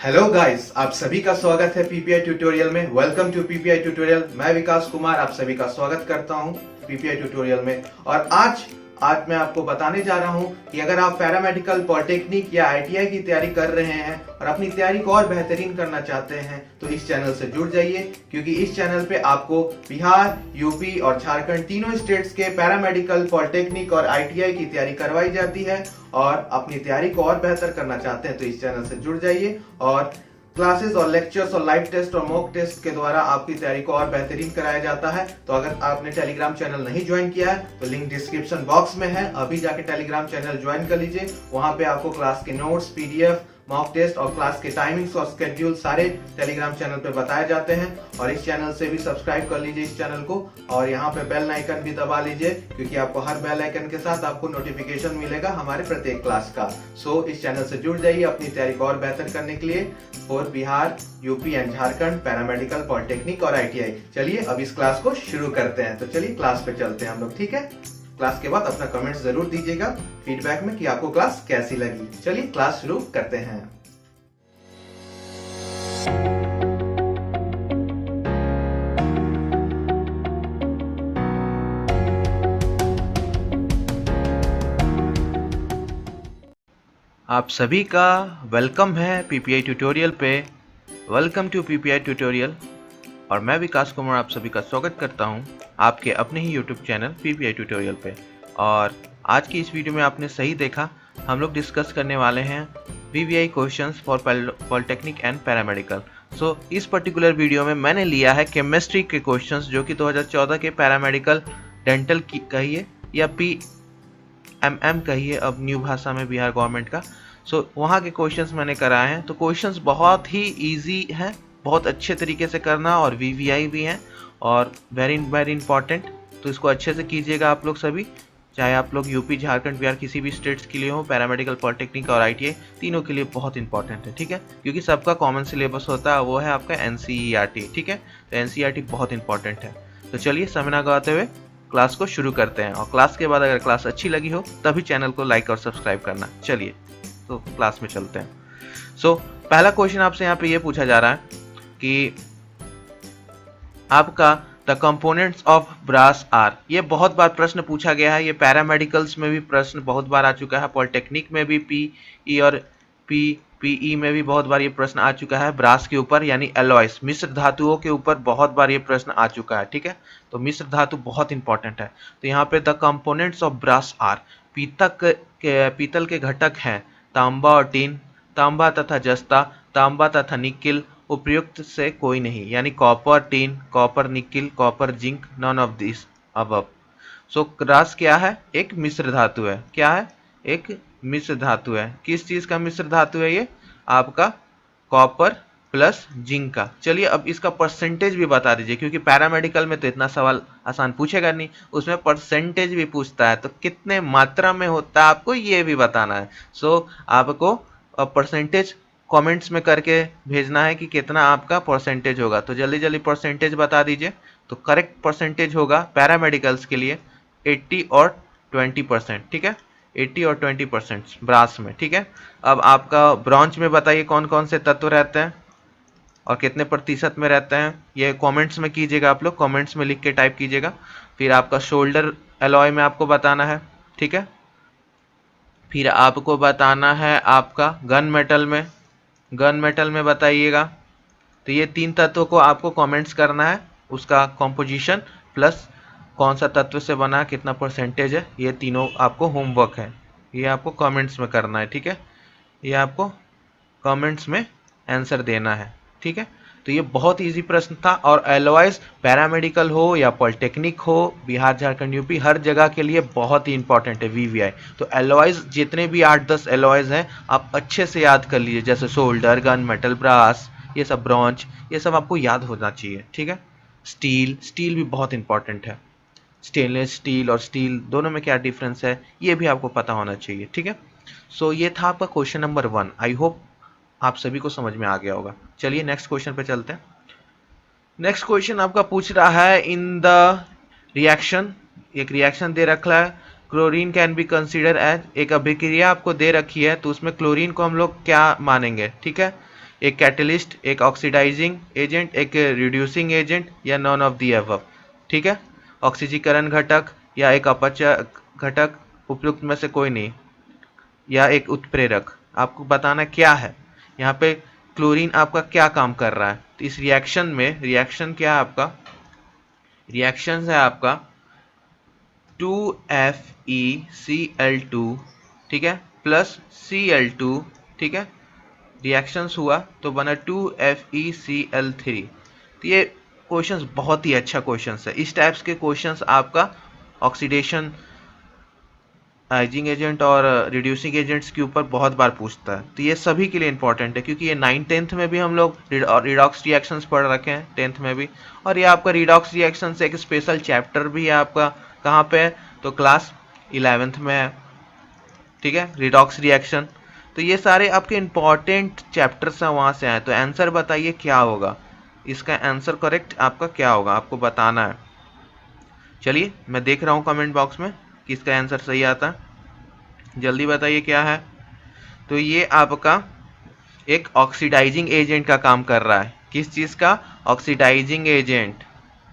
Hello guys, आप सभी का स्वागत है पीपीआई ट्यूटोरियल में। Welcome to PPI tutorial. मैं विकास कुमार आप सभी का स्वागत करता हूं पीपीआई ट्यूटोरियल में। और आज मैं आपको बताने जा रहा हूं कि अगर आप पैरामेडिकल, पॉलिटेक्निक या आईटीआई की तैयारी कर रहे हैं और अपनी तैयारी को और बेहतरीन करना चाहते हैं तो इस चैनल से जुड़ जाइए, क्योंकि इस चैनल पे आपको बिहार, यूपी और झारखंड तीनों स्टेट्स के पैरामेडिकल, पॉलिटेक्निक और आईटीआई की तैयारी करवाई जाती है। और अपनी तैयारी को और बेहतर करना चाहते हैं तो इस चैनल से जुड़ जाइए। और क्लासेस और लेक्चर्स और लाइव टेस्ट और मॉक टेस्ट के द्वारा आपकी तैयारी को और बेहतरीन कराया जाता है। तो अगर आपने टेलीग्राम चैनल नहीं ज्वाइन किया है तो लिंक डिस्क्रिप्शन बॉक्स में है, अभी जाके टेलीग्राम चैनल ज्वाइन कर लीजिए। वहां पे आपको क्लास के नोट्स, पीडीएफ, मॉक टेस्ट और क्लास के टाइमिंग्स और स्केड्यूल सारे टेलीग्राम चैनल पे बताए जाते हैं। और इस चैनल से भी सब्सक्राइब कर लीजिए इस चैनल को, और यहाँ पे बेल आइकन भी दबा लीजिए, क्योंकि आपको हर बेल आइकन के साथ आपको नोटिफिकेशन मिलेगा हमारे प्रत्येक क्लास का। सो इस चैनल से जुड़ जाइए अपनी तैयारी को और बेहतर करने के लिए for Bihar, UP and Jharkhand paramedical, polytechnic और आईटीआई। चलिए अब इस क्लास को शुरू करते हैं। तो चलिए क्लास पे चलते हैं हम लोग, ठीक है। क्लास के बाद अपना कमेंट जरूर दीजिएगा फीडबैक में कि आपको क्लास कैसी लगी। चलिए क्लास शुरू करते हैं। आप सभी का वेलकम है पीपीआई ट्यूटोरियल पे। Welcome to PPI tutorial. और मैं विकास कुमार आप सभी का स्वागत करता हूं आपके अपने ही यूट्यूब चैनल पीपीआई ट्यूटोरियल पे। और आज की इस वीडियो में आपने सही देखा, हम लोग डिस्कस करने वाले हैं VVI questions for polytechnic and paramedical. So इस पर्टिकुलर वीडियो में मैंने लिया है केमिस्ट्री के क्वेश्चंस, जो कि 2014 के पैरामेडिकल, डेंटल की कहिए या PMM कहिए अब न्यू भाषा में, बिहार गवर्नमेंट का। सो वहाँ के क्वेश्चंस मैंने कराए हैं। तो क्वेश्चंस बहुत ही इजी हैं, बहुत अच्छे तरीके से करना, और वीवीआई भी हैं और वेरी वेरी इंपॉर्टेंट। तो इसको अच्छे से कीजिएगा आप लोग सभी, चाहे आप लोग यूपी, झारखंड, बिहार किसी भी स्टेट्स के लिए हो। पैरामेडिकल, पॉलिटेक्निक और आईटीआई तीनों के लिए बहुत इंपॉर्टेंट है, ठीक है। क्योंकि सबका कॉमन सिलेबस होता है, वो है आपका NCERT, ठीक है। तो NCERT बहुत इंपॉर्टेंट है। तो चलिए समय ना गवाते हुए क्लास को शुरू करते हैं। और क्लास के बाद अगर क्लास अच्छी लगी हो तभी चैनल को लाइक और सब्सक्राइब करना। चलिए तो क्लास में चलते हैं। सो पहला क्वेश्चन आपसे यहाँ पे ये पूछा जा रहा है कि आपका the components of brass are. ये बहुत बार प्रश्न पूछा गया है, ये पैरामेडिकल्स में भी प्रश्न बहुत बार आ चुका है, पॉलिटेक्निक में भी, PE और PE में भी बहुत बार ये प्रश्न आ चुका है। ब्रास के ऊपर यानी एलॉयस, मिश्र धातुओं के ऊपर बहुत बार ये प्रश्न आ चुका है, ठीक है। तो मिश्र धातु बहुत इंपॉर्टेंट है। तो यहाँ पे the components of brass are, पीतल के घटक हैं तांबा और टीन, तांबा तथा जस्ता, तांबा तथा निकिल, उपयुक्त से कोई नहीं, यानी copper, tin, copper, nickel, copper, zinc, none of this above. So brass क्या है? एक मिश्र धातु है। क्या है? एक मिश्र धातु है। किस चीज का मिश्र धातु है ये? आपका कॉपर प्लस जिंक का। चलिए अब इसका परसेंटेज भी बता दीजिए, क्योंकि पैरामेडिकल में तो इतना सवाल आसान पूछेगा नहीं, उसमें परसेंटेज भी पूछता है। तो कितने मात्रा में होता है आपको ये भी बताना है। सो आपको परसेंटेज कमेंट्स में करके भेजना है कि कितना आपका परसेंटेज होगा। तो जल्दी जल्दी परसेंटेज बता दीजिए। तो करेक्ट परसेंटेज होगा पैरामेडिकल्स के लिए 80 और 20%, ठीक है। 80 और 20% ब्रास में, ठीक है। अब आपका ब्रॉन्ज में बताइए कौन कौन से तत्व रहते हैं और कितने प्रतिशत में रहते हैं, ये कमेंट्स में कीजिएगा। आप लोग कमेंट्स में लिख के टाइप कीजिएगा। फिर आपका शोल्डर एलॉय में आपको बताना है, ठीक है। फिर आपको बताना है आपका गन मेटल में बताइएगा। तो ये 3 तत्वों को आपको कमेंट्स करना है, उसका कॉम्पोजिशन प्लस कौन सा तत्व से बना है, कितना परसेंटेज है, ये तीनों आपको होमवर्क है। ये आपको कमेंट्स में करना है, ठीक है। ये आपको कमेंट्स में आंसर देना है, ठीक है। तो ये बहुत इजी प्रश्न था। और एलॉयज पैरामेडिकल हो या पॉलिटेक्निक हो, बिहार, झारखंड, यूपी, हर जगह के लिए बहुत ही इंपॉर्टेंट है वीवीआई। तो एलॉयज जितने भी 8-10 एलॉयज हैं आप अच्छे से याद कर लीजिए, जैसे शोल्डर, गन मेटल, ब्रास, ये सब ब्रॉन्ज, ये सब आपको याद होना चाहिए, ठीक है। स्टील भी बहुत इंपॉर्टेंट है। स्टेनलेस स्टील और स्टील दोनों में क्या डिफरेंस है ये भी आपको पता होना चाहिए, ठीक है। सो ये था आपका क्वेश्चन नंबर 1। आई होप आप सभी को समझ में आ गया होगा। चलिए नेक्स्ट क्वेश्चन पे चलते हैं। नेक्स्ट क्वेश्चन आपका पूछ रहा है इन द रिएक्शन, एक रिएक्शन दे रखा है, chlorine can be consider as, एक अभिक्रिया आपको दे रखी है, तो उसमें क्लोरीन को हम लोग क्या मानेंगे, ठीक है। एक कैटलिस्ट, एक ऑक्सीडाइजिंग एजेंट, एक रिड्यूसिंग एजेंट, या नॉन ऑफ दी अबव। ठीक है, ऑक्सीजीकरण घटक या एक अपचयक घटक, उपयुक्त में से कोई नहीं, या एक उत्प्रेरक। आपको बताना क्या है यहाँ पे, क्लोरीन आपका क्या काम कर रहा है। तो इस रिएक्शन में, रिएक्शन क्या है आपका, रिएक्शन है आपका 2FeCl2, ठीक है, प्लस Cl2, ठीक है, रिएक्शंस हुआ तो बना 2FeCl3। तो ये क्वेश्चंस बहुत ही अच्छा क्वेश्चंस है। इस टाइप्स के क्वेश्चंस आपका ऑक्सीडेशन आइजिंग एजेंट और रिड्यूसिंग एजेंट्स के ऊपर बहुत बार पूछता है। तो ये सभी के लिए इंपॉर्टेंट है, क्योंकि ये 9th-10th में भी हम लोग रिडॉक्स रिएक्शंस पढ़ रखे हैं, 10th में भी। और ये आपका रिडॉक्स रिएक्शन से एक स्पेशल चैप्टर भी है आपका, कहाँ पे है, तो क्लास 11th में है। ठीक है, रिडॉक्स रिएक्शन। तो ये सारे आपके इंपॉर्टेंट चैप्टर्स हैं, वहाँ से आए। तो आंसर बताइए क्या होगा, इसका आंसर करेक्ट आपका क्या होगा, आपको बताना है। चलिए मैं देख रहा हूँ कमेंट बॉक्स में किसका आंसर सही आता है, जल्दी बताइए क्या है। तो ये आपका एक ऑक्सीडाइजिंग एजेंट का काम कर रहा है। किस चीज़ का, ऑक्सीडाइजिंग एजेंट।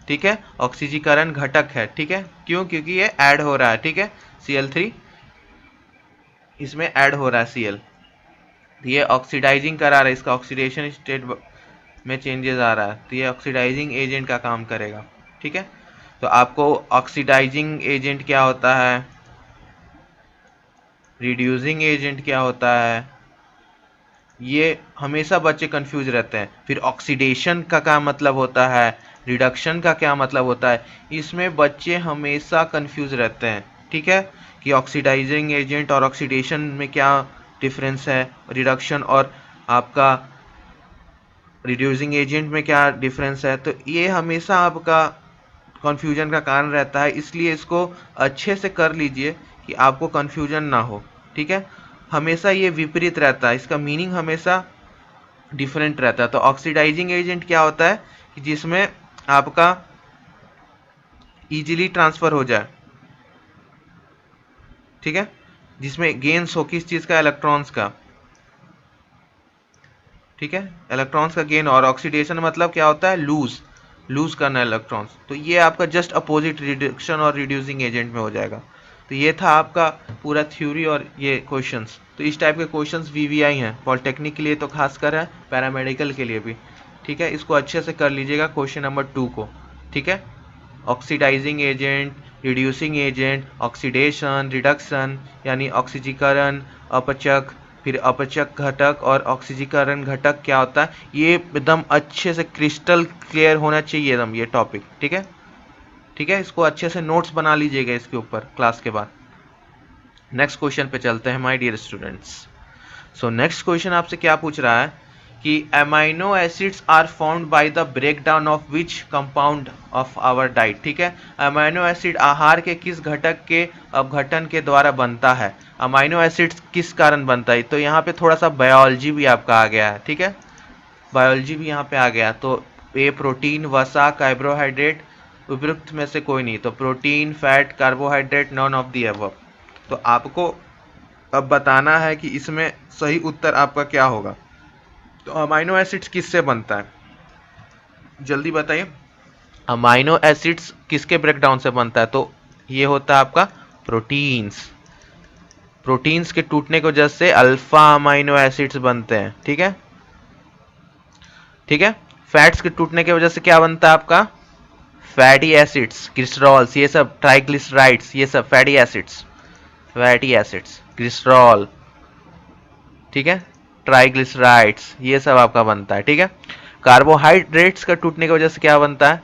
ठीक है, ऑक्सीजीकरण घटक है। ठीक है, क्यों, क्योंकि ये ऐड हो रहा है। ठीक है, Cl3 इसमें ऐड हो रहा है Cl, ये ऑक्सीडाइजिंग करा रहा है, इसका ऑक्सीडेशन स्टेट में चेंजेस आ रहा है, तो ये ऑक्सीडाइजिंग एजेंट का काम करेगा। ठीक है, तो आपको ऑक्सीडाइजिंग एजेंट क्या होता है, रिड्यूसिंग एजेंट क्या होता है, ये हमेशा बच्चे कंफ्यूज रहते हैं। फिर ऑक्सीडेशन का क्या मतलब होता है, रिडक्शन का क्या मतलब होता है, इसमें बच्चे हमेशा कंफ्यूज रहते हैं। ठीक है, कि ऑक्सीडाइजिंग एजेंट और ऑक्सीडेशन में क्या डिफरेंस है, रिडक्शन और आपका रिड्यूसिंग एजेंट में क्या डिफरेंस है। तो ये हमेशा आपका कन्फ्यूजन का कारण रहता है, इसलिए इसको अच्छे से कर लीजिए कि आपको कन्फ्यूजन ना हो। ठीक है, हमेशा ये विपरीत रहता है, इसका मीनिंग हमेशा डिफरेंट रहता है। तो ऑक्सीडाइजिंग एजेंट क्या होता है कि जिसमें आपका इजीली ट्रांसफर हो जाए। ठीक है, जिसमें गेन्स हो किस चीज़ का, इलेक्ट्रॉन्स का। ठीक है, इलेक्ट्रॉन्स का गेन। और ऑक्सीडेशन मतलब क्या होता है, लूज करना इलेक्ट्रॉन्स। तो ये आपका जस्ट अपोजिट रिडक्शन और रिड्यूसिंग एजेंट में हो जाएगा। तो ये था आपका पूरा थ्योरी और ये क्वेश्चंस। तो इस टाइप के क्वेश्चंस वीवीआई हैं, पॉलिटेक्निक के लिए तो खासकर है, पैरामेडिकल के लिए भी। ठीक है, इसको अच्छे से कर लीजिएगा क्वेश्चन नंबर 2 को। ठीक है, oxidising agent, reducing agent, oxidation, reduction यानी ऑक्सीजीकरण, अपचक, फिर अपचक घटक और ऑक्सीजीकरण घटक क्या होता है, ये एकदम अच्छे से क्रिस्टल क्लियर होना चाहिए एकदम ये टॉपिक। ठीक है, ठीक है, इसको अच्छे से नोट्स बना लीजिएगा इसके ऊपर क्लास के बाद। नेक्स्ट क्वेश्चन पे चलते हैं my dear students. So next question आपसे क्या पूछ रहा है कि amino acids are found by the breakdown of which compound of our diet. ठीक है, अमाइनो एसिड आहार के किस घटक के अपघटन के द्वारा बनता है, अमाइनो एसिड्स किस कारण बनता है। तो यहाँ पे थोड़ा सा बायोलॉजी भी आपका आ गया है। ठीक है, बायोलॉजी भी यहाँ पे आ गया। तो ए प्रोटीन, वसा, कार्बोहाइड्रेट, उपयुक्त में से कोई नहीं। तो protein, fat, carbohydrate, none of the above. तो आपको अब बताना है कि इसमें सही उत्तर आपका क्या होगा। तो अमाइनो एसिड्स किससे बनता है, जल्दी बताइए। अमाइनो एसिड्स किसके ब्रेकडाउन से बनता है, तो ये होता है आपका प्रोटीन्स। प्रोटीन्स के टूटने की वजह से अल्फा अमाइनो एसिड्स बनते हैं। ठीक है, ठीक है, फैट्स के टूटने की वजह से क्या बनता है आपका, फैटी एसिड्स, ग्लिसरॉल्स, ये सब ट्राइग्लिसराइड्स, ये सब fatty acids, fatty acids, glycerol, ठीक है, ट्राइग्लिसराइड्स, ये सब आपका बनता है। ठीक है, कार्बोहाइड्रेट्स का टूटने की वजह से क्या बनता है,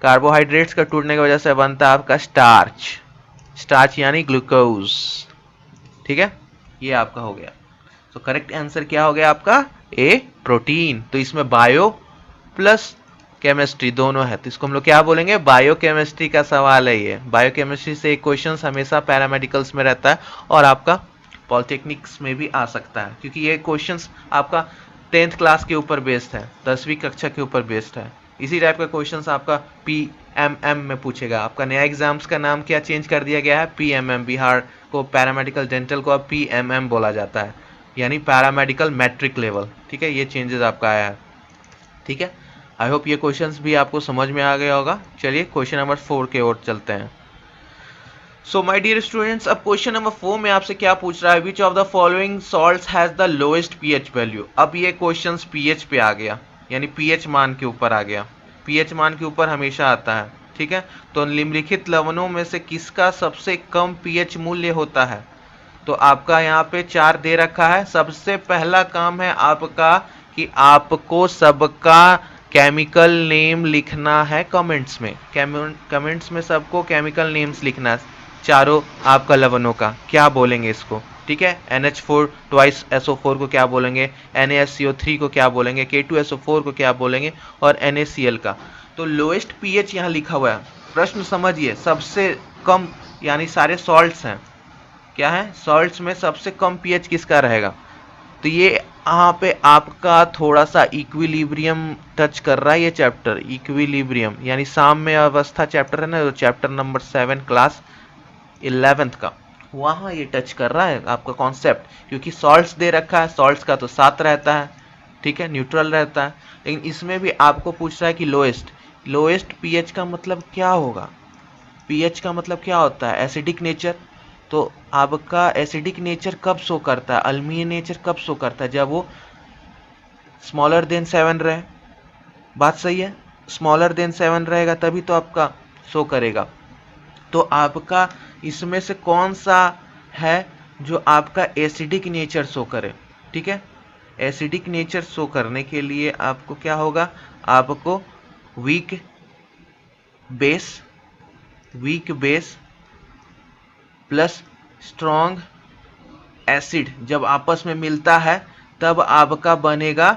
कार्बोहाइड्रेट्स का टूटने की वजह से बनता है आपका स्टार्च, स्टार्च यानी ग्लूकोज। ठीक है, ये आपका हो गया। तो करेक्ट आंसर क्या हो गया आपका, ए प्रोटीन। तो इसमें बायो प्लस केमिस्ट्री दोनों है, तो इसको हम लोग क्या बोलेंगे, बायोकेमिस्ट्री का सवाल है ये। बायोकेमिस्ट्री से एक क्वेश्चन हमेशा पैरामेडिकल्स में रहता है और आपका पॉलिटेक्निक्स में भी आ सकता है, क्योंकि ये क्वेश्चंस आपका 10th क्लास के ऊपर बेस्ड है, 10वीं कक्षा के ऊपर बेस्ड है। इसी टाइप का क्वेश्चंस आपका PMM में पूछेगा। आपका नया एग्जाम्स का नाम क्या चेंज कर दिया गया है, PMM, बिहार को पैरामेडिकल डेंटल को अब PMM बोला जाता है। यानी पैरामेडिकल मैट्रिक लेवल। ठीक है, ये चेंजेस आपका आया है। ठीक है, आई होप ये क्वेश्चंस भी आपको समझ में आ गया होगा। चलिए क्वेश्चन नंबर 4 के ओर चलते हैं। सो माय डियर स्टूडेंट्स, अब क्वेश्चन नंबर 4 में आपसे क्या पूछ रहा है, विच of the following salts has the lowest pH value. अब ये क्वेश्चंस पीएच पे आ गया, यानी पीएच मान के ऊपर आ गया। पीएच मान के ऊपर हमेशा आता है। ठीक है, तो निम्नलिखित लवणों में से किसका सबसे कम पीएच मूल्य होता है। तो आपका यहाँ पे 4 दे रखा है। सबसे पहला काम है आपका कि आपको सबका केमिकल नेम लिखना है कमेंट्स में। कमेंट्स में सबको केमिकल नेम्स लिखना है, चारों आपका लवणों का। क्या बोलेंगे इसको, ठीक है, NH4 ट्वाइस SO4 को क्या बोलेंगे, NaSCO3 को क्या बोलेंगे, K2SO4 को क्या बोलेंगे, और NaCl का। तो लोएस्ट पीएच यहाँ लिखा हुआ है। प्रश्न समझिए, सबसे कम यानी सारे सॉल्ट्स हैं, क्या है, सॉल्ट्स में सबसे कम पीएच किसका रहेगा। तो ये यहाँ पे आपका थोड़ा सा इक्विलिब्रियम टच कर रहा है ये चैप्टर। इक्विलिब्रियम यानी साम्य अवस्था चैप्टर है ना, तो चैप्टर नंबर 7 क्लास 11th का, वहाँ ये टच कर रहा है आपका कॉन्सेप्ट। क्योंकि सॉल्ट्स दे रखा है, सॉल्ट्स का तो 7 रहता है, ठीक है, न्यूट्रल रहता है। लेकिन इसमें भी आपको पूछ रहा है कि लोएस्ट पीएच का मतलब क्या होगा। पीएच का मतलब क्या होता है, एसिडिक नेचर। तो आपका एसिडिक नेचर कब शो करता है, अम्लीय नेचर कब शो करता है, जब वो स्मॉलर देन 7 रहे। बात सही है, स्मॉलर देन 7 रहेगा तभी तो आपका शो करेगा। तो आपका इसमें से कौन सा है जो आपका एसिडिक नेचर शो करे। ठीक है, एसिडिक नेचर शो करने के लिए आपको क्या होगा, आपको weak base plus strong acid जब आपस में मिलता है तब आपका बनेगा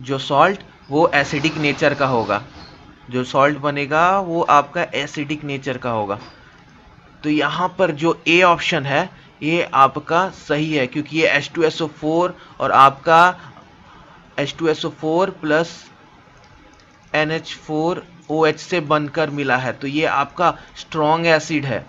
जो सॉल्ट, वो एसिडिक नेचर का होगा। जो सॉल्ट बनेगा वो आपका एसिडिक नेचर का होगा। तो यहाँ पर जो ए ऑप्शन है ये आपका सही है, क्योंकि ये H2SO4 और आपका H2SO4 प्लस NH4OH से बनकर मिला है। तो ये आपका स्ट्रॉन्ग एसिड है,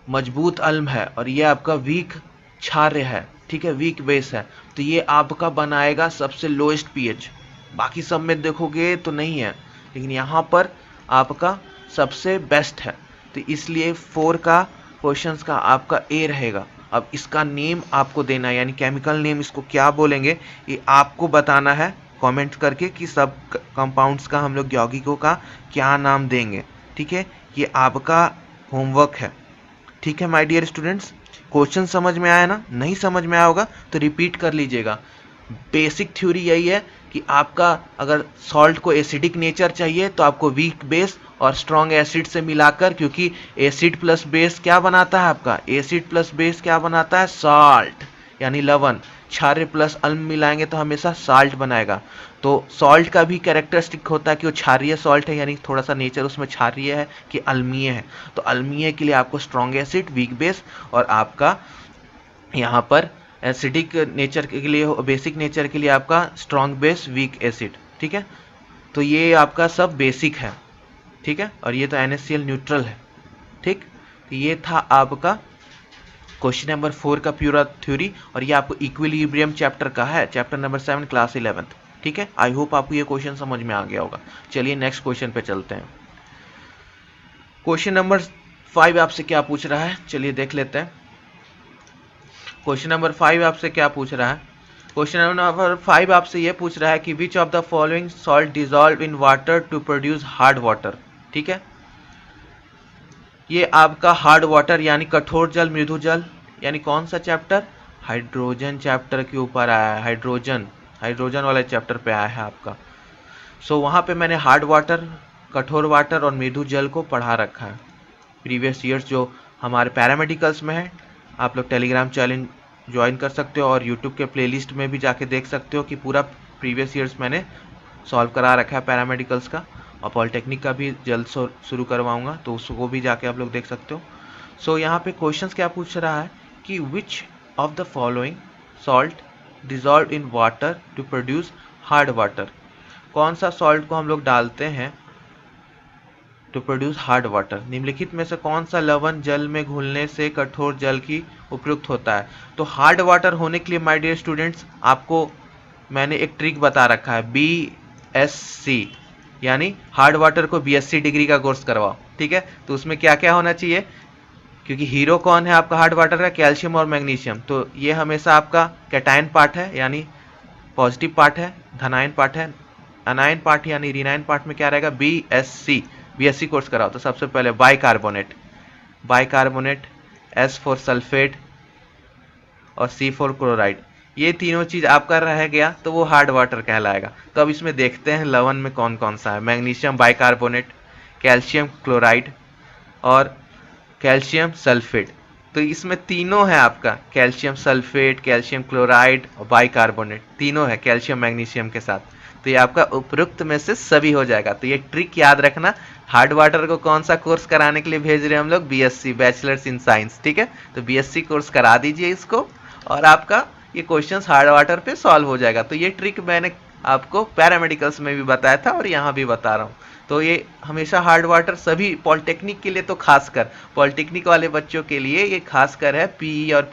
मजबूत अम्ल है, और ये आपका वीक क्षार्य है। ठीक है, वीक बेस है। तो ये आपका बनाएगा सबसे लोएस्ट पीएच। बाकी सब में देखोगे तो नहीं है, लेकिन यहाँ पर आपका सबसे बेस्ट है। तो इसलिए 4 का क्वेश्चंस का आपका ए रहेगा। अब इसका नेम आपको देना है, यानी केमिकल नेम इसको क्या बोलेंगे ये आपको बताना है कमेंट करके कि सब कंपाउंड्स का हम लोग यौगिकों का क्या नाम देंगे। ठीक है, ये आपका होमवर्क है। ठीक है माय डियर स्टूडेंट्स, क्वेश्चन समझ में आया ना, नहीं समझ में आया होगा तो रिपीट कर लीजिएगा। बेसिक थ्योरी यही है कि आपका अगर सॉल्ट को एसिडिक नेचर चाहिए तो आपको वीक बेस और स्ट्रॉन्ग एसिड से मिलाकर, क्योंकि एसिड प्लस बेस क्या बनाता है आपका, एसिड प्लस बेस क्या बनाता है, सॉल्ट यानी लवण। क्षार्य प्लस अम्ल मिलाएंगे तो हमेशा साल्ट बनाएगा। तो सॉल्ट का भी कैरेक्टरिस्टिक होता है कि वो क्षारीय सॉल्ट है, यानी थोड़ा सा नेचर उसमें क्षारीय है कि अम्लीय है। तो अम्लीय के लिए आपको स्ट्रॉन्ग एसिड, वीक बेस, और आपका यहाँ पर एसिडिक नेचर के लिए, बेसिक नेचर के लिए आपका स्ट्रॉन्ग बेस, वीक एसिड। ठीक है, तो ये आपका सब बेसिक है। ठीक है, और ये तो NaCl न्यूट्रल है। ठीक, तो ये था आपका क्वेश्चन नंबर 4 का पूरा थ्योरी, और ये आपको इक्विलिब्रियम चैप्टर का है, चैप्टर नंबर 7 क्लास 11th। ठीक है, आई होप आपको ये क्वेश्चन समझ में आ गया होगा। चलिए नेक्स्ट क्वेश्चन पे चलते हैं। क्वेश्चन नंबर 5 आपसे क्या पूछ रहा है, चलिए देख लेते हैं। क्वेश्चन नंबर 5 आपसे क्या पूछ रहा है, क्वेश्चन नंबर 5 आपसे ये पूछ रहा है कि which of the following salt dissolve in water to produce hard water. ठीक है, ये आपका हार्ड वाटर यानी कठोर जल, मृदु जल, यानी कौन सा चैप्टर, हाइड्रोजन चैप्टर के ऊपर आया है। हाइड्रोजन वाले चैप्टर पे आया है आपका। सो वहाँ पे मैंने हार्ड वाटर, कठोर वाटर और मृदु जल को पढ़ा रखा है। प्रीवियस ईयर्स जो हमारे पैरामेडिकल्स में है, आप लोग टेलीग्राम चैनल ज्वाइन कर सकते हो और यूट्यूब के प्लेलिस्ट में भी जाके देख सकते हो कि पूरा प्रीवियस ईयर्स मैंने सॉल्व करा रखा है पैरामेडिकल्स का, और पॉलिटेक्निक का भी जल्द शुरू करवाऊंगा, तो उसको भी जाके आप लोग देख सकते हो। सो यहाँ पे क्वेश्चंस क्या पूछ रहा है कि which of the following salt dissolve in water to produce hard water. कौन सा सॉल्ट को हम लोग डालते हैं टू प्रोड्यूस हार्ड वाटर। निम्नलिखित में से कौन सा लवण जल में घुलने से कठोर जल की उपयुक्त होता है? तो हार्ड वाटर होने के लिए माय डियर स्टूडेंट्स आपको मैंने एक ट्रिक बता रखा है, BSc, यानी हार्ड वाटर को BSc डिग्री का कोर्स करवाओ। ठीक है, तो उसमें क्या क्या होना चाहिए, क्योंकि हीरो कौन है आपका हार्ड वाटर का? कैल्शियम और मैग्नीशियम। तो ये हमेशा आपका कैटायन पार्ट है, यानी पॉजिटिव पार्ट है, धनायन पार्ट है। अनायन पार्ट यानी रीनायन पार्ट में क्या रहेगा? BSc कोर्स कराओ। तो सबसे पहले बाइकार्बोनेट, S फॉर सल्फेट और C फॉर क्लोराइड। ये तीनों चीज आपका रह गया तो वो हार्ड वाटर कहलाएगा। तो अब इसमें देखते हैं लवण में कौन कौन सा है। मैग्नीशियम बाइकार्बोनेट, कैल्शियम क्लोराइड और कैल्शियम सल्फेट। तो इसमें तीनों है आपका, कैल्शियम सल्फेट, कैल्शियम क्लोराइड और बाइकार्बोनेट, तीनों है कैल्शियम मैग्नीशियम के साथ। तो ये आपका उपयुक्त में से सभी हो जाएगा। तो ये ट्रिक याद रखना, हार्ड वाटर को कौन सा कोर्स कराने के लिए भेज रहे हैं हम लोग? BSc, bachelors in science. ठीक है, तो BSc कोर्स करा दीजिए इसको और आपका ये क्वेश्चंस हार्ड वाटर पे सॉल्व हो जाएगा। तो ये ट्रिक मैंने आपको पैरामेडिकल्स में भी बताया था और यहाँ भी बता रहा हूँ। तो ये हमेशा हार्ड वाटर सभी पॉलिटेक्निक के लिए, तो खासकर पॉलिटेक्निक वाले बच्चों के लिए ये खासकर है, PE और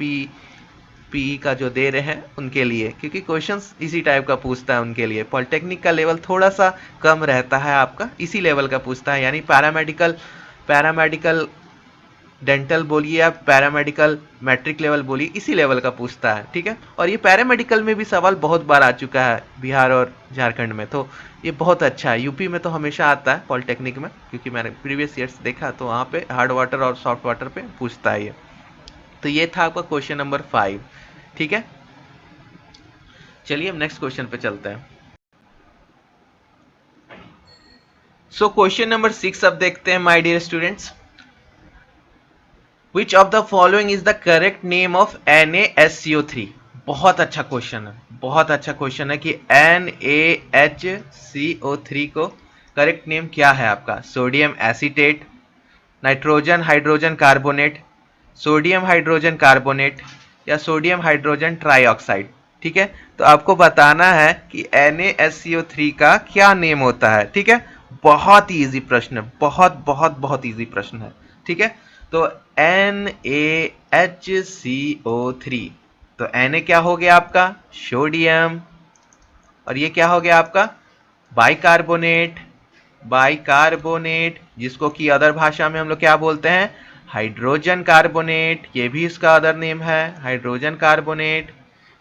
PE का जो दे रहे हैं उनके लिए, क्योंकि क्वेश्चंस इसी टाइप का पूछता है उनके लिए। पॉलिटेक्निक का लेवल थोड़ा सा कम रहता है आपका, इसी लेवल का पूछता है, यानी पैरामेडिकल डेंटल बोलिए या पैरामेडिकल मैट्रिक लेवल बोलिए, इसी लेवल का पूछता है। ठीक है, और ये पैरामेडिकल में भी सवाल बहुत बार आ चुका है बिहार और झारखंड में, तो ये बहुत अच्छा है। यूपी में तो हमेशा आता है पॉलिटेक्निक में, क्योंकि मैंने प्रीवियस ईयर्स देखा तो वहाँ पे हार्ड वाटर और सॉफ्ट वाटर पे पूछता है ये। तो ये था आपका क्वेश्चन नंबर 5। ठीक है, चलिए हम नेक्स्ट क्वेश्चन पे चलते हैं। सो क्वेश्चन नंबर 6 अब देखते हैं my dear students. Which of the following is the correct name of NaSCO3? बहुत अच्छा क्वेश्चन है, बहुत अच्छा क्वेश्चन है कि NaHCO3 को करेक्ट नेम क्या है आपका? Sodium acetate, nitrogen hydrogen carbonate, sodium hydrogen carbonate या सोडियम हाइड्रोजन ट्राइऑक्साइड। ठीक है, तो आपको बताना है कि NaSCO3 का क्या नेम होता है। ठीक है, बहुत ही इजी प्रश्न है, बहुत बहुत बहुत इजी प्रश्न है। ठीक है, तो NaHCO3, तो Na क्या हो गया आपका? सोडियम, और ये क्या हो गया आपका? बाइकार्बोनेट, जिसको कि अदर भाषा में हम लोग क्या बोलते हैं? Hydrogen carbonate. ये भी इसका अदर नेम है, हाइड्रोजन कार्बोनेट।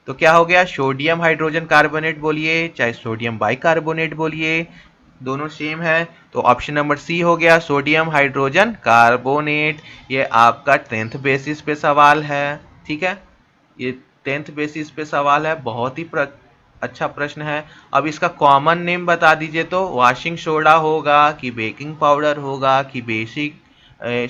तो क्या हो गया? सोडियम हाइड्रोजन कार्बोनेट बोलिए चाहे सोडियम बाइकार्बोनेट बोलिए, दोनों सेम है। तो ऑप्शन नंबर सी हो गया, सोडियम हाइड्रोजन कार्बोनेट। ये आपका 10th बेसिस पे सवाल है। ठीक है, ये 10th बेसिस पे सवाल है, बहुत ही अच्छा प्रश्न है। अब इसका कॉमन नेम बता दीजिए, तो वॉशिंग सोडा होगा कि बेकिंग पाउडर होगा कि बेसिक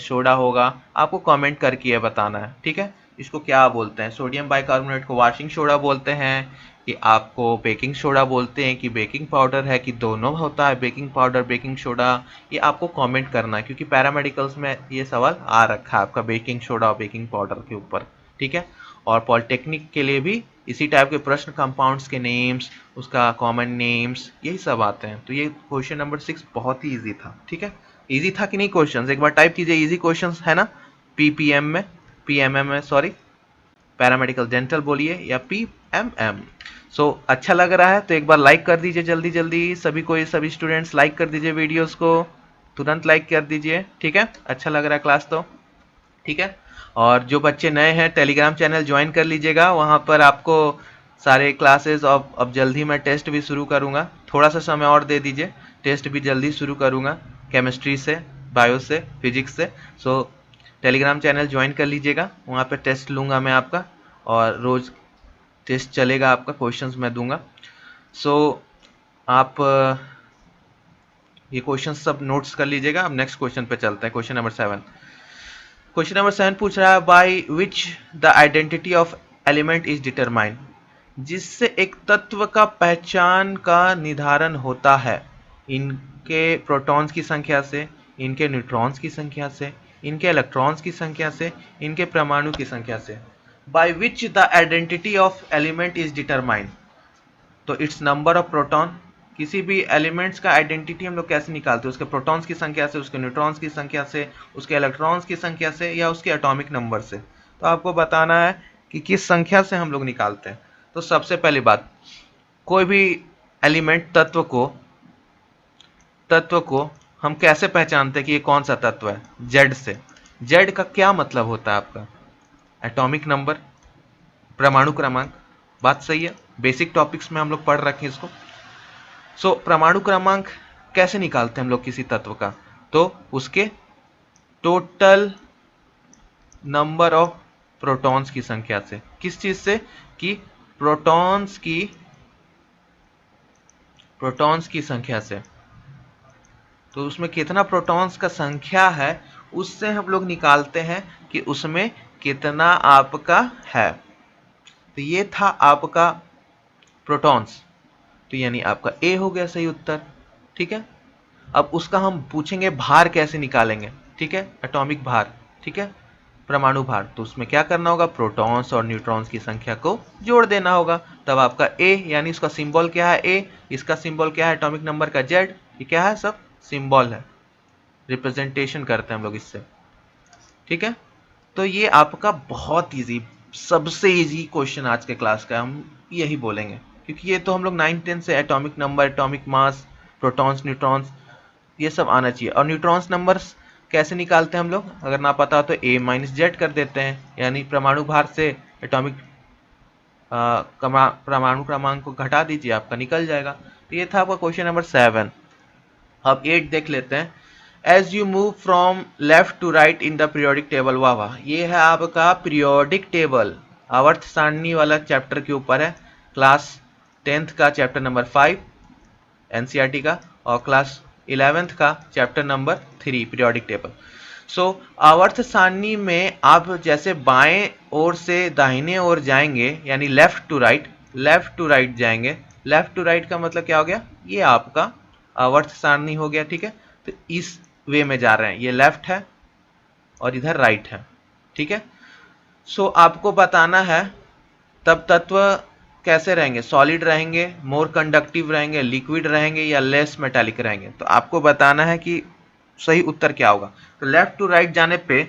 सोडा होगा, आपको कमेंट करके ये बताना है। ठीक है, इसको क्या बोलते हैं? सोडियम बाइकार्बोनेट को वॉशिंग सोडा बोलते हैं कि आपको बेकिंग सोडा बोलते हैं कि बेकिंग पाउडर है कि दोनों होता है, बेकिंग पाउडर बेकिंग सोडा? ये आपको कमेंट करना है, क्योंकि पैरामेडिकल्स में ये सवाल आ रखा है आपका बेकिंग सोडा और बेकिंग पाउडर के ऊपर। ठीक है, और पॉलिटेक्निक के लिए भी इसी टाइप के प्रश्न, कंपाउंड्स के नेम्स, उसका कॉमन नेम्स, यही सब आते हैं। तो ये क्वेश्चन नंबर 6 बहुत ही ईजी था। ठीक है, ईजी था कि नहीं क्वेश्चन? एक बार टाइप कीजिए, ईजी क्वेश्चन है ना? PMM में, सॉरी, पैरामेडिकल डेंटल बोलिए या PMM। सो अच्छा लग रहा है तो एक बार लाइक कर दीजिए जल्दी जल्दी, सभी स्टूडेंट्स लाइक कर दीजिए वीडियोस को, तुरंत लाइक कर दीजिए। ठीक है, अच्छा लग रहा है क्लास तो। ठीक है, और जो बच्चे नए हैं टेलीग्राम चैनल ज्वाइन कर लीजिएगा, वहाँ पर आपको सारे क्लासेस, अब जल्दी मैं टेस्ट भी शुरू करूँगा, थोड़ा सा समय और दे दीजिए, टेस्ट भी जल्दी शुरू करूँगा, केमिस्ट्री से, बायो से, फिजिक्स से। सो टेलीग्राम चैनल ज्वाइन कर लीजिएगा, वहाँ पे टेस्ट लूँगा मैं आपका, और रोज़ टेस्ट चलेगा आपका, क्वेश्चंस मैं दूंगा। सो आप ये क्वेश्चंस सब नोट्स कर लीजिएगा। अब नेक्स्ट क्वेश्चन पे चलते हैं, क्वेश्चन नंबर 7। क्वेश्चन नंबर 7 पूछ रहा है, by which the identity of element is determined, जिससे एक तत्व का पहचान का निर्धारण होता है इनके प्रोटॉन्स की संख्या से, इनके न्यूट्रॉन्स की संख्या से, इनके इलेक्ट्रॉन्स की संख्या से, इनके परमाणु की संख्या से। By which the identity of element is determined, तो its number of proton, किसी भी एलिमेंट्स का आइडेंटिटी हम लोग कैसे निकालते हैं? उसके प्रोटॉन्स की संख्या से, उसके न्यूट्रॉन्स की संख्या से, उसके इलेक्ट्रॉन्स की संख्या से, या उसके एटॉमिक नंबर से। तो आपको बताना है कि किस संख्या से हम लोग निकालते हैं। तो सबसे पहली बात, कोई भी एलिमेंट तत्व को हम कैसे पहचानते हैं कि ये कौन सा तत्व है? जेड से। जेड का क्या मतलब होता है आपका? एटॉमिक नंबर, परमाणु क्रमांक। बात सही है, बेसिक टॉपिक्स में हम लोग पढ़ रखे हैं इसको। सो परमाणु क्रमांक कैसे निकालते हैं हम लोग किसी तत्व का? तो उसके टोटल नंबर ऑफ प्रोटॉन्स की संख्या से। किस चीज से? कि प्रोटॉन्स की संख्या से। तो उसमें कितना प्रोटॉन्स का संख्या है उससे हम लोग निकालते हैं कि उसमें कितना आपका है। तो ये था आपका प्रोटॉन्स, तो यानी आपका ए हो गया सही उत्तर। ठीक है, अब उसका हम पूछेंगे भार कैसे निकालेंगे। ठीक है, एटॉमिक भार। ठीक है, परमाणु भार। तो उसमें क्या करना होगा? प्रोटॉन्स और न्यूट्रॉन्स की संख्या को जोड़ देना होगा। तब आपका ए, यानी इसका सिंबल क्या है? ए। इसका सिंबल क्या है? एटॉमिक नंबर का जेड। ये क्या है? सब सिंबल है, रिप्रेजेंटेशन करते हैं हम लोग इससे। ठीक है, तो ये आपका बहुत इजी, सबसे इजी क्वेश्चन आज के क्लास का हम यही बोलेंगे, क्योंकि ये तो हम लोग 9-10 से atomic number, atomic mass, protons, neutrons, ये सब आना चाहिए। और न्यूट्रॉन्स नंबर्स कैसे निकालते हैं हम लोग? अगर ना पता हो तो ए माइनस जेड कर देते हैं, यानी परमाणु भार से एटॉमिक परमाणु क्रमांक को घटा दीजिए, आपका निकल जाएगा। तो ये था आपका क्वेश्चन नंबर 7। अब 8 देख लेते हैं। As you move from left to right in the periodic table. वाह वाह, ये है आपका पीरियोडिक टेबल, आवर्त सारणी वाला चैप्टर के ऊपर है। क्लास 10th का चैप्टर नंबर 5 एनसीईआरटी का, और क्लास 11th का चैप्टर नंबर 3 पीरियोडिक टेबल। सो आवर्त सारणी में आप जैसे बाएं ओर से दाहिने ओर जाएंगे, यानी लेफ्ट टू राइट जाएंगे। लेफ्ट टू राइट का मतलब क्या हो गया? ये आपका आवर्त सारणी हो गया। ठीक है, तो इस वे में जा रहे हैं, ये लेफ्ट है और इधर राइट है। ठीक है, सो आपको बताना है तब तत्व कैसे रहेंगे? सॉलिड रहेंगे, मोर कंडक्टिव रहेंगे, लिक्विड रहेंगे, या लेस मेटालिक रहेंगे? तो आपको बताना है कि सही उत्तर क्या होगा। तो लेफ्ट टू राइट जाने पे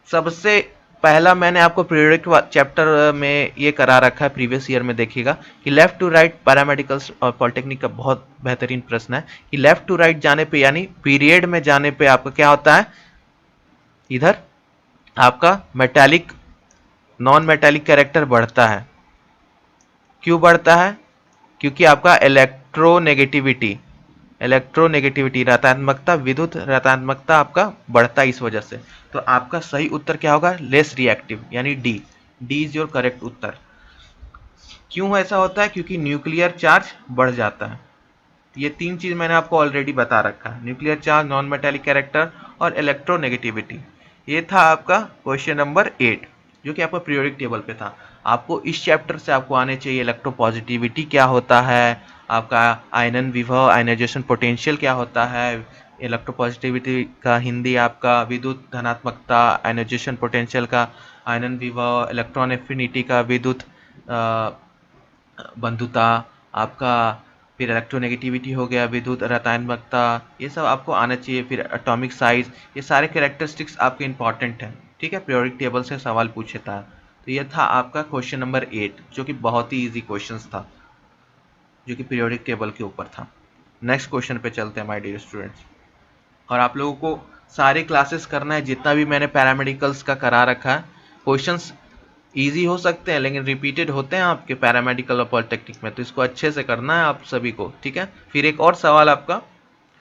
सबसे पहला मैंने आपको पीरियोडिक चैप्टर में ये करा रखा है, प्रीवियस ईयर में देखिएगा कि लेफ्ट टू राइट पैरामेडिकल्स और पॉलिटेक्निक का बहुत बेहतरीन प्रश्न है कि लेफ्ट टू राइट जाने पे, यानी पीरियड में जाने पे आपका क्या होता है? इधर आपका मेटालिक, नॉन मेटालिक कैरेक्टर बढ़ता है। क्यों बढ़ता है? क्योंकि आपका इलेक्ट्रोनेगेटिविटी ऋणात्मकता, विद्युत ऋणात्मकता आपका बढ़ता है इस वजह से। तो आपका सही उत्तर क्या होगा? लेस रिएक्टिव, यानी D. D is your correct उत्तर। क्यों ऐसा होता है? क्योंकि न्यूक्लियर चार्ज बढ़ जाता है। ये तीन चीज मैंने आपको ऑलरेडी बता रखा है, nuclear charge, non metallic character और इलेक्ट्रोनेगेटिविटी। ये था आपका क्वेश्चन नंबर 8, जो कि आपका पीरियोडिक टेबल पे था। आपको इस चैप्टर से आपको आने चाहिए इलेक्ट्रोपॉजिटिविटी क्या होता है, आपका आयनन विभव, आयनाइजेशन पोटेंशियल क्या होता है, इलेक्ट्रोपॉजिटिविटी का हिंदी आपका विद्युत धनात्मकता, आयनाइजेशन पोटेंशियल का आयनन विभव, इलेक्ट्रॉन एफिनिटी का विद्युत बंधुता आपका, फिर इलेक्ट्रोनेगेटिविटी हो गया, विद्युत ऋणात्मकता, ये सब आपको आना चाहिए। फिर एटॉमिक साइज, ये सारे कैरेक्टरिस्टिक्स आपके इंपॉर्टेंट हैं। ठीक है, पीरियोडिक टेबल से सवाल पूछता है। तो ये था आपका क्वेश्चन नंबर 8, जो कि बहुत ही इजी क्वेश्चन था, जो कि पीरियोडिक टेबल के ऊपर था। नेक्स्ट क्वेश्चन पे चलते हैं माय डियर स्टूडेंट्स। और आप लोगों को सारे क्लासेस करना है, जितना भी मैंने पैरामेडिकल्स का करा रखा है। क्वेश्चंस इजी हो सकते हैं लेकिन रिपीटेड होते हैं आपके पैरामेडिकल और पॉलिटेक्निक में, तो इसको अच्छे से करना है आप सभी को। ठीक है, फिर एक और सवाल आपका,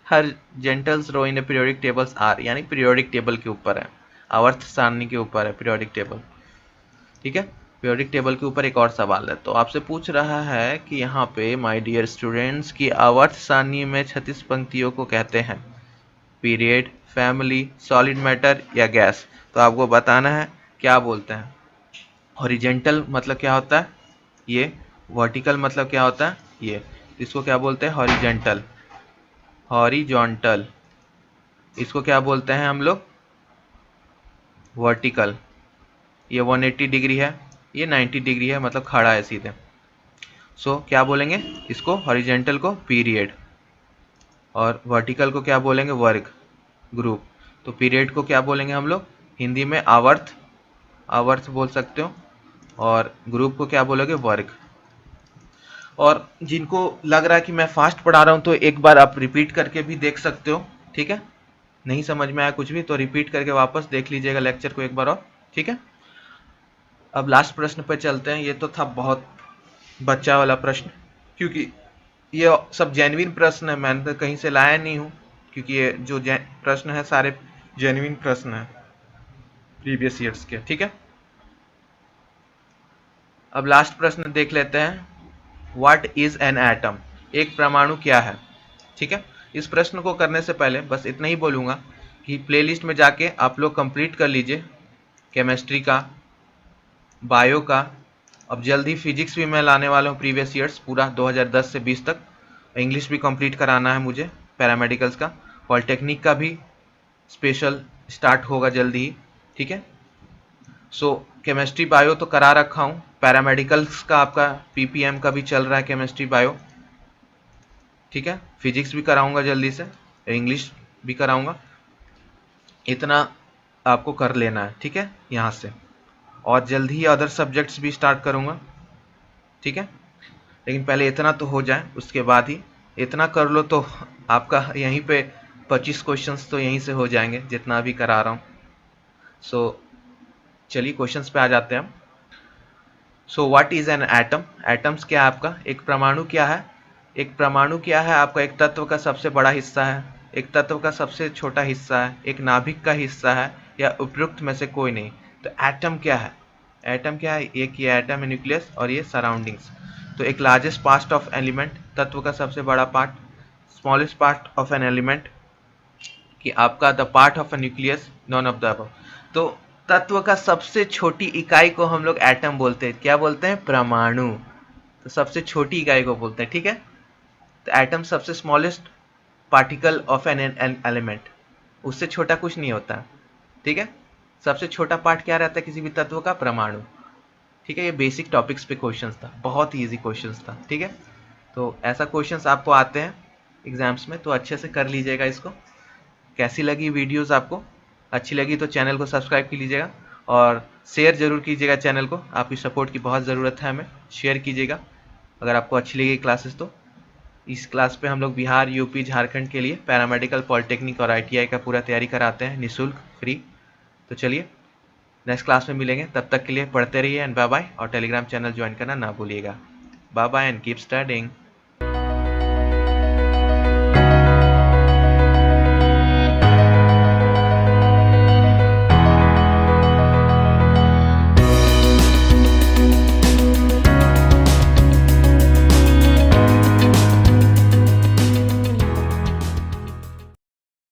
हर जेंटल्स रो इन ए पीरियोडिक टेबल्स आर, यानी पीरियोडिक टेबल के ऊपर है, आवर्त सारणी के ऊपर है पीरियोडिक टेबल। ठीक है, पीरियोडिक टेबल के ऊपर एक और सवाल है, तो आपसे पूछ रहा है कि यहाँ पे माय डियर स्टूडेंट्स की आवर्त सारणी में 36 पंक्तियों को कहते हैं पीरियड, फैमिली, सॉलिड मैटर या गैस? तो आपको बताना है क्या बोलते हैं। हॉरिजेंटल मतलब क्या होता है? ये। वर्टिकल मतलब क्या होता है? ये। इसको क्या बोलते हैं? Horizontal, horizontal. इसको क्या बोलते हैं हम लोग? वर्टिकल। ये 180 डिग्री है, ये 90 डिग्री है, मतलब खड़ा है सीधे। सो क्या बोलेंगे इसको? हॉरिजेंटल को पीरियड, और वर्टिकल को क्या बोलेंगे, वर्ग, ग्रुप। तो पीरियड को क्या बोलेंगे हम लोग हिंदी में, आवर्त, आवर्त बोल सकते हो। और ग्रुप को क्या बोलोगे, वर्ग। और जिनको लग रहा है कि मैं फास्ट पढ़ा रहा हूँ तो एक बार आप रिपीट करके भी देख सकते हो, ठीक है। नहीं समझ में आया कुछ भी तो रिपीट करके वापस देख लीजिएगा लेक्चर को एक बार और, ठीक है। अब लास्ट प्रश्न पे चलते हैं। ये तो था बहुत बच्चा वाला प्रश्न, क्योंकि ये सब जेन्युइन प्रश्न है, मैंने तो कहीं से लाया नहीं हूँ, क्योंकि ये जो प्रश्न है सारे जेन्युइन प्रश्न है प्रीवियस ईयर्स के, ठीक है। अब लास्ट प्रश्न देख लेते हैं, व्हाट इज एन एटम, एक परमाणु क्या है, ठीक है। इस प्रश्न को करने से पहले बस इतना ही बोलूँगा कि प्लेलिस्ट में जाके आप लोग कंप्लीट कर लीजिए केमिस्ट्री का, बायो का। अब जल्दी फिजिक्स भी मैं लाने वाला हूँ प्रीवियस ईयर्स पूरा 2010 से 20 तक। इंग्लिश भी कंप्लीट कराना है मुझे पैरामेडिकल्स का। पॉलिटेक्निक का भी स्पेशल स्टार्ट होगा जल्दी ही, ठीक है। सो केमिस्ट्री बायो तो करा रखा हूँ, पैरामेडिकल्स का आपका पीपीएम का भी चल रहा है केमिस्ट्री बायो, ठीक है। फिजिक्स भी कराऊंगा जल्दी से, इंग्लिश भी कराऊंगा। इतना आपको कर लेना है, ठीक है यहाँ से। और जल्दी ही अदर सब्जेक्ट्स भी स्टार्ट करूंगा, ठीक है। लेकिन पहले इतना तो हो जाए, उसके बाद ही इतना कर लो तो आपका यहीं पे 25 क्वेश्चंस तो यहीं से हो जाएंगे जितना भी करा रहा हूँ। सो चलिए क्वेश्चंस पे आ जाते हैं हम। So what is an atom, atoms क्या है आपका, एक परमाणु क्या है। एक परमाणु क्या है आपका, एक तत्व का सबसे बड़ा हिस्सा है, एक तत्व का सबसे छोटा हिस्सा है, एक नाभिक का हिस्सा है, या उपयुक्त में से कोई नहीं। तो एटम क्या है, एटम क्या है, एक ये एटम है, न्यूक्लियस और ये सराउंडिंग्स। तो एक लार्जेस्ट पार्ट ऑफ एलिमेंट, तत्व का सबसे बड़ा part. Smallest part of an element कि आपका the part of a nucleus, none of the above. तो तत्व का सबसे छोटी इकाई को हम लोग एटम बोलते हैं, क्या बोलते हैं, परमाणु। तो सबसे छोटी इकाई को बोलते हैं, ठीक है। तो एटम सबसे smallest particle of an element, उससे छोटा कुछ नहीं होता, ठीक है। सबसे छोटा पार्ट क्या रहता है किसी भी तत्व का, परमाणु, ठीक है। ये बेसिक टॉपिक्स पे क्वेश्चंस था, बहुत ही इजी क्वेश्चंस था, ठीक है। तो ऐसा क्वेश्चंस आपको आते हैं एग्जाम्स में, तो अच्छे से कर लीजिएगा इसको। कैसी लगी वीडियोस आपको, अच्छी लगी तो चैनल को सब्सक्राइब कर लीजिएगा और शेयर जरूर कीजिएगा चैनल को, आपकी सपोर्ट की बहुत ज़रूरत है हमें। शेयर कीजिएगा अगर आपको अच्छी लगी क्लासेस तो। इस क्लास पे हम लोग बिहार, यूपी, झारखंड के लिए पैरामेडिकल, पॉलिटेक्निक और आईटीआई का पूरा तैयारी कराते हैं निःशुल्क, फ्री। तो चलिए नेक्स्ट क्लास में मिलेंगे, तब तक के लिए पढ़ते रहिए एंड बाय बाय। और टेलीग्राम चैनल ज्वाइन करना ना भूलिएगा। Bye bye and keep studying.